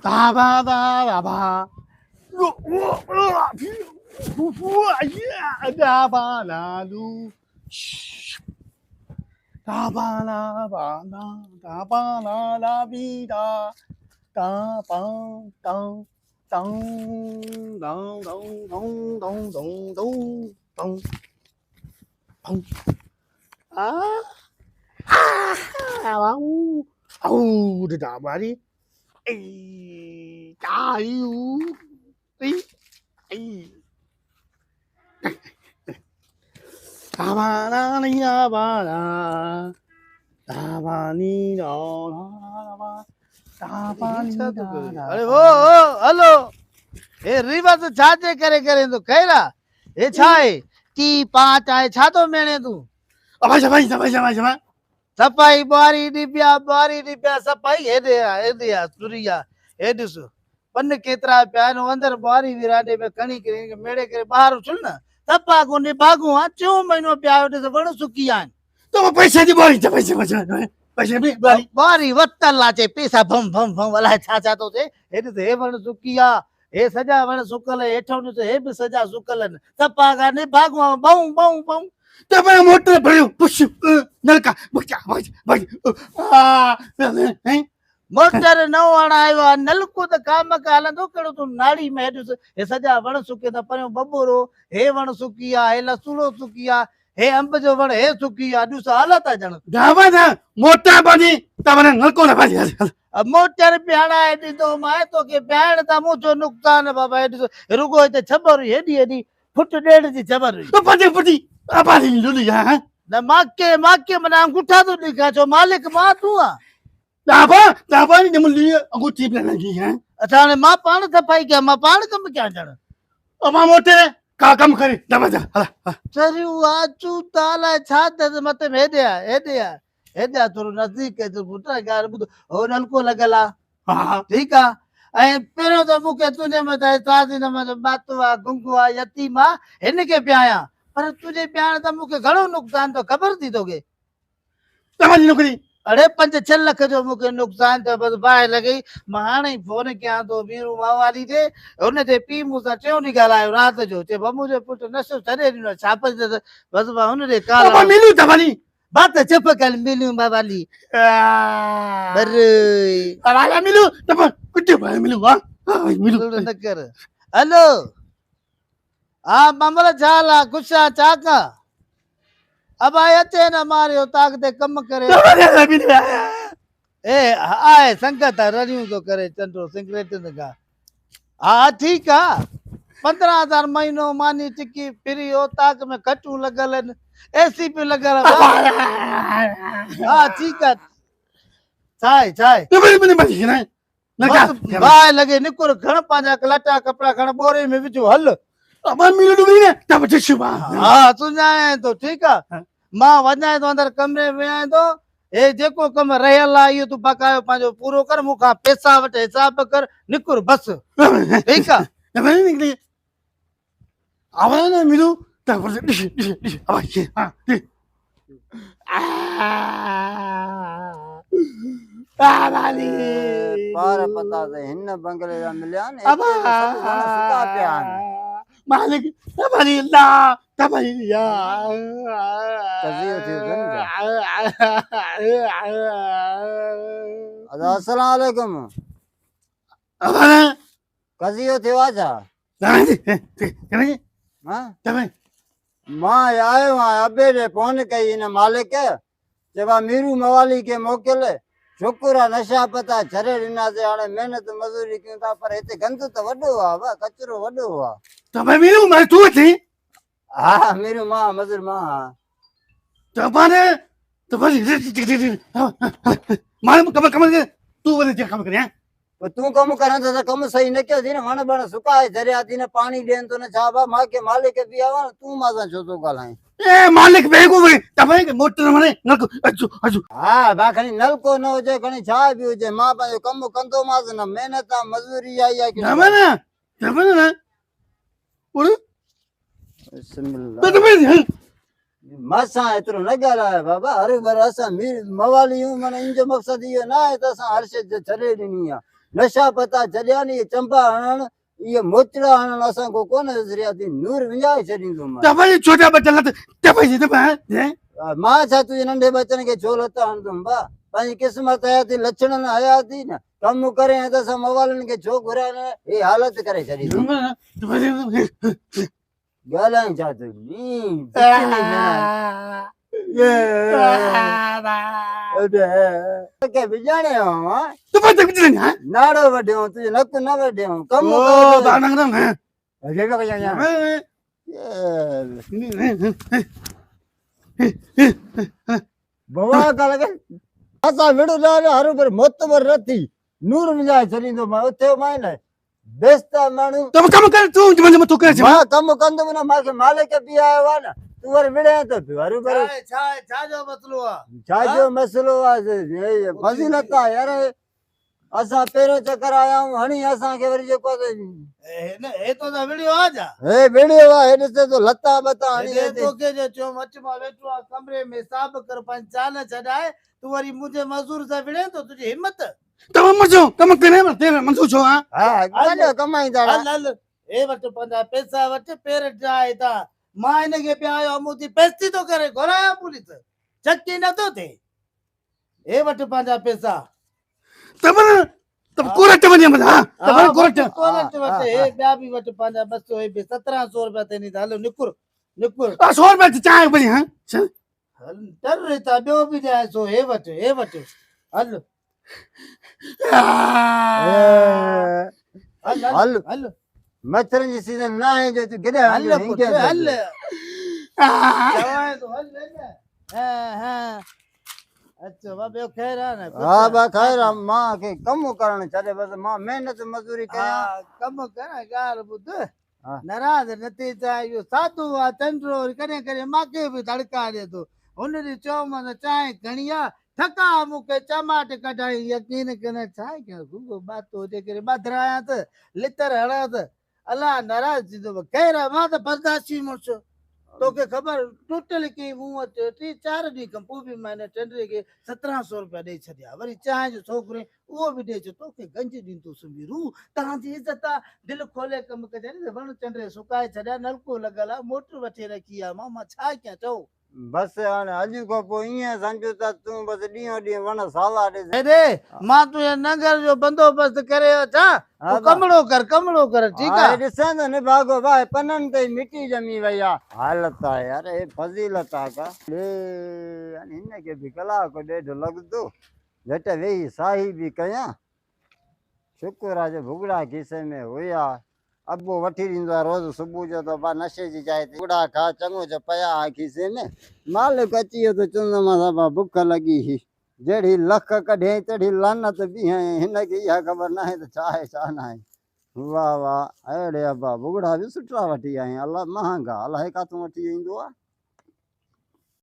Da ba da da ba. Da ba la lu. Da ba la ba la. Da ba la la bi da. Da ba da. Dong dong dong dong dong dong dong dong dong. Ah ah. Au au da ba đi. Ê, trời ơi. Ê. Da ba la ni da ba la. Da ba ni da la ba. Da ba ni da da. अरे ओ hello ए रीवा तो छाजे करे करे तो कहरा ए छाए T पांच आए छा तो मेने तू Apa siapa siapa siapa siapa? सफाई बारी डिब्या सफाई हेदे आ सुरिया हेदिस पन केतरा प्यान अंदर बारी विराडे में कणी करे मेड़े करे बाहर सुन ना सफा को ने भागू आ चो महीनो प्यायो दे वण सुकी आन Tunggu पैसा di bawah siapa siapa siapa? पैसा भी balik. बारी वत्तल लाचे पैसा भम भम भम वाला छा तो थे हेदिस हे वण सुकिया हे सजा वण सुकल हेठो ने हे भी सजा सुकलन सफा का ने भागू बाऊ बाऊ बाऊ Tapi yang motor baru push nalka baca baca. Ah, eh? Motor न वण आयो आहे नलको त काम का हलंदो कहिड़ो तूं नाड़ी में हेठि हे सॼा वण सुके था परियों बबोरो हे वण सुकी आहे हे लसूड़ो सुकी आहे हे अंब जो वण हे सुकी आहे ॾिस हालत आहे ॼण Dapat dah motor bani, tapi nalko na bani. Motor पे हणाए ॾींदो मां तोखे पियाइण तां मुंहिंजो नुक़सान बाबा हे ॾिसो रुगो हिते छबर हुई हेॾी हेॾी फुट ॾेढ जी छबर हुई Pati pati apa ni dulu ya? न माके माना अंगूठा थो ॾेखार छो मालिक मां तूं आहे Dapat ni muli aku tiap lagi ya. अच्छा हाणे मां पाण सफ़ाई कयां मां पाण कमु कयां ॼण Apa motor काम करे dapat dah. Hala. चरियूं आचू ताला छा अथसि मथे में हेॾे आ थोरो नज़दीक अच पुट ॻाल्हि ॿुध हो नलको लॻल आहे हाँ. ठीकु आहे ऐं पहिरियों त मूंखे तुंहिंजे मथां एतिराज़ न मतलब बातो आहे गुंगो आहे यतीम आहे हिन खे पियायां पर तुंहिंजे पियाण त मूंखे घणो नुक़सान थो ख़बर थी तोखे Dapat ni nukri. अड़े 5-6 लख जो मूंखे नुक़सान थियो बसि बाहि लॻई मां हाणे ई फोन कयां थो वीरू मावाली ते हुन ते पीउ मूंसां टियों ॾींहुं ॻाल्हायो राति जो चए बबू जो पुटु नशो छॾे ॾिनो छा पई बसि मां हुन ॾे Apa काल milu dapat ni? बात चुप कर मिलूं मावाली Ah. बरे Apa milu dapat? Kudu apa milu ah? Milu. न कर हलो हा मामला छा हाल आहे ख़ुशि आहे छा का अब आए अचे न मारियो ताक ते कमु करे Dapat dah milu. ए आए संगत आहे रड़ियूं थो करे चंडो सिगरेटनि खां हा ठीकु आहे 15,000 महीनो मानी टिकी फ्री हो ताक में खटूं लॻल आहिनि एसी पियो लॻल आहे हा ठीकु आहे छा आहे Dapat ni mati ni. Nak. बाहि लॻे निकुर खण पंहिंजा लटा कपिड़ा खण बोरे में विझो हल Apa milu dulu ni? Dapat cuba. हा सुञाणे थो ठीकु आहे मां वञां थो अंदरि कमरे में वियां थो हे जेको कमु रहियल आहे इहो तूं बकायो पंहिंजो पूरो कर मूंखां पैसा वटि हिसाब कर निकुर बसि ठीकु आहे Dapat ni ni. Apa ni milu? Dapat di. Apa sih? Ah. Dapat ni. पार पता ते हिन बंगले जा मिलिया न Apa? सुका पिया आहिनि Malik. Dapat ni lah. Dapat ni ya. Kasiyo थियो अदा अस्सलाम वालेकुम Apa ni? कसियो थियो आहे छा Dapat ni. हां Dapat. मां आयो आहियां अबे ॾे फोन कई हिन मालिक चइबा मीरू मवाली खे मोकिल शुक्र आहे नशा पता छॾे ॾिनासीं हाणे महिनत मज़ूरी कयूं था पर हिते गंद त वॾो आहे वाह कचिरो वॾो आहे Dapat milu mari tu sih. हा मीरू मां मज़ूर मां Dapat ni. Dapat ni. Malam kamu tu boleh dia kamu kerja. तूं कमु करण त कमु सही न कयो थी न वण बण सुकाए छॾिया थी न पाणी ॾियनि थो न छा बा मूंखे मालिक बि आवा तूं मां सां छो थो ॻाल्हाए Eh Malik bego we. Dapat ni motor mana? Nak aju. हा भा खणी नलको न हुजे खणी छा बि हुजे मां पंहिंजो कमु कंदोमांसि न महिनत आहे मज़ूरी आई आहे की Dapat na. Dapat na. Ulu. बिस्मिल्लाह। Dapat ni. मासां एतिरो न ॻाल्हाए बाबा हर भर असां मवाली माना इन जो मक़सदु इहो न आहे त असां हर शइ छॾे ॾिनी आहे नशा पता छॾिया नी चंपा हणण इहे मोचड़ा हणण असांखो कोन विसरिया थी नूर विञाए छॾींदो मां दबाई छोटा बच्चा लत दबाई जे दबा हैं मां छा तुंहिंजे नंढे बचन खे छो लत हणंदुमि बा पंहिंजी क़िस्मत हया थी लछणनि हया थी न कमु करे त असां मवालनि खे छो घुराए न हे हालत करे छॾींदुमि ॻाल्हाए छा तूं खे विञाणे आयो दबाई तक चले हैं नाड़ो वढियो तुंहिंजो नक न वढियो कमु ओ कर दानंग रंग हैं भवा का लगे असां विड़ो न हर पर मोतबर रथी नूर विञाए छॾींदो मां उथे मां न बेस्ता माण्हू तो कम कर तू जब मैं तो करे मां कमु कंदुमि न मूंखे मालिक बि आयो आहे न तूं वरी विड़े थो पियो हरू भरू छा जो मसलो आहे छा जो मसइलो आहे फज़ीलत आहे यार असां पहिरियों चकर आया आहियूं हणी असांखे वरी जेको हे तो दा वीडियो आ जा हे विड़ियो आहे हे ॾिसे तो लता बता हणी हे तोखे जो चो मच मां वेठो आहे कमरे में हिसाब कर पंज चाल छॾाए तू वरी मुंहिंजे मज़दूर सां विड़े तो तुझी हिम्मत तो मजो कम करे मते मंजू छो हां हा काॾे कमाईंदा हल हल हे वटि पंहिंजा पैसा वटि पेर ठाहे था मां हिनखे पिया आयो मूंखे बेइज़ती तो करे घुराया पुलिस चकी नथो थिए हे वटि पंहिंजा पैसा तब कोरट वने मदा तब कोरट कोरट वटि हे ॿिया बि वटि पंहिंजा 200 हे बि 1700 रुपया तेनी हलो निकुर निकुर 100 रुपए चाय बनी हां हल डर रे था ॿियो बि ॾियां सो हे वटि हल हल हल हल मच्छरनि जी सीज़न न आहे जो तूं केॾे हल पुट हल चवां तो हल न हां अच्छा बा ॿियो ख़ैर आहे न हा बा ख़ैर आहे मां खे कमु करणु छॾे बसि मां महिनत मज़दूरी कयां कमु कर ॻाल्हि ॿुध नाराज़ न थी चाहे इहो साधू आहे चंडरो कॾहिं कॾहिं मूंखे बि धड़का ॾिए थो हुन ॾींहुं चयोमांसि चांहि खणी आ थका मूंखे चमाट कढाई यकीन कनि छा कयां सुबुह बातो हुजे करे ॿधरायां त लितर हणां त अलाह नाराज़ थींदो ख़ैर आहे मां त बर्दाश्ती मुड़ुसु तोखे ख़बर टुटल की मूं वटि 3-4 ॾींहं खां पोइ बि मां हिन टेंडरे खे 1700 रुपया ॾेई छॾिया वरी चांहि जो छोकिरे उहो बि ॾेई छॾियो तोखे गंज ॾींदुसि वीरू तव्हांजी इज़त आहे दिलि खोले कमु कजे वण चंडरे सुकाए छॾिया नलको लॻल आहे मोटर वठी रखी आहे मां छा कयां चओ बसि हाणे अॼु खां पोइ ईअं सम्झो त तूं बसि ॾींहों ॾींहुं वण सावा ॾिस हेॾे मां तुंहिंजे नंगर जो बंदोबस्त करे अचां तूं कमड़ो कर ठीकु आहे ॾिसां थो न भागो भाई पननि ते मिटी ॼमी वई आहे हालत आहे यार हे फज़ीलत आहे का हिनखे बि कलाक ॾेढ लॻंदो झटि वेही साही बि कयां शुक्र आहे जो भुॻड़ा खीसे में हुया अबो वठी ॾींदो आहे रोज़ सुबुह जो त बा नशे जी जाइ ते भुॻड़ा खा चङो जो पिया आहे खीसे में मालिक अची वियो त चवंदोमांसि बा बुख लॻी हुई जहिड़ी लख कढियईं तहिड़ी लानत बीहई हिनखे इहा ख़बर न आहे त छा आहे छा न आहे वाह वाह अहिड़े अबा भुॻड़ा बि सुठा वठी आई अलाह महांगा अलाए किथां वठी ईंदो आहे